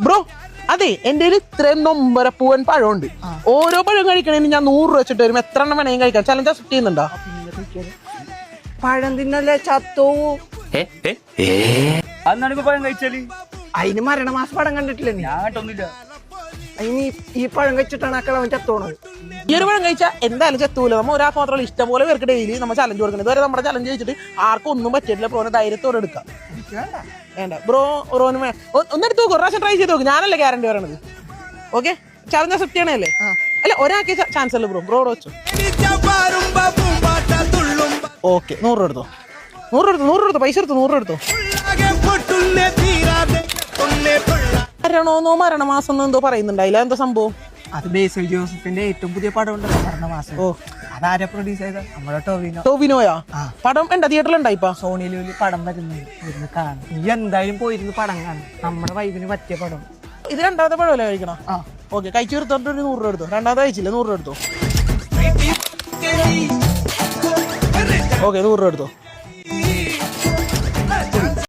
Bro അതെ എന്റെ ഇത്രയും നൊമ്പരപ്പൂവൻ പഴമുണ്ട്. ഓരോ പഴം കഴിക്കണേന് ഞാൻ 100 രൂപ വെച്ചിട്ട് വരും. എത്ര എണ്ണം വേണമെങ്കിൽ കഴിക്കാം. ചലഞ്ച് അക്സെപ്റ്റ് ചെയ്യുന്നുണ്ടോ? പഴം തിന്നല്ലേ ചത്തോ? അന്നാണിപ്പോ പഴം കഴിച്ചാല് അതിന് മരണമാസ പടം കണ്ടിട്ടില്ലേ നീ? ഞാൻ കേട്ടൊന്നുമില്ല. അതിന് ഈ പഴം കഴിച്ചിട്ടാണ് ആ കിളവൻ ചത്തോണത്. ഈ ഒരു പഴം കഴിച്ചാൽ എന്തായാലും ചെത്തൂല. നമ്മൾ ഒരാൾക്ക് മാത്രമല്ല ഇഷ്ടംപോലെ പേർക്ക് ഡെയിലി നമ്മൾ ചലഞ്ച് കൊടുക്കുന്നത്. ഇതുവരെ നമ്മുടെ ചലഞ്ച് കഴിച്ചിട്ട് ആർക്കും ഒന്നും പറ്റിയിട്ടില്ല. ബ്രോന് ധൈര്യത്തോടെ എടുക്കാം. വേണ്ട ബ്രോന് ഒന്നെടുത്ത് നോക്കും. ഒരു പ്രാവശ്യം ട്രൈ ചെയ്ത് നോക്കും. ഞാനല്ലേ ഗ്യാരണ്ടി പറയണത്. ഓക്കെ ചലഞ്ച് അക്സെപ്റ്റ് ചെയ്യണല്ലേ? അല്ല ഒരാൾക്ക് ചാൻസ് അല്ലേ ബ്രോ വെച്ചു. ഓക്കെ 100 രൂപ എടുത്തോ. 100 രൂപ എടുത്തോ. പൈസ എടുത്തോ. 100 രൂപ എടുത്തോ. മരണമാസം എന്തോ പറയുന്നുണ്ടായില്ല. എന്താ സംഭവം? അത് ബേസിൽ ജോസഫിന്റെ ഏറ്റവും പുതിയ പടം ഉണ്ടല്ലോ മരണമാസം. ഓ അതാരാ പ്രൊഡ്യൂസ് ചെയ്ത? നമ്മുടെ ടോവിനോയാ? പടം എന്താ തിയേറ്ററിലുണ്ടായിപ്പാ? സോണിയിൽ പടം വരുന്നുണ്ട്. കാണും. നീ എന്തായാലും പോയിരുന്നു പടം കാണും. നമ്മുടെ വൈബിന് പറ്റിയ പടം. ഇത് രണ്ടാമത്തെ പഴമല്ലേ കഴിക്കണം? ഓക്കെ കഴിച്ചു തീർത്തോട്ട് ഒരു 100 രൂപ എടുത്തോ. രണ്ടാമത്തെ കഴിച്ചില്ല 100 രൂപ എടുത്തോ. ഓക്കെ 100 രൂപ എടുത്തോ.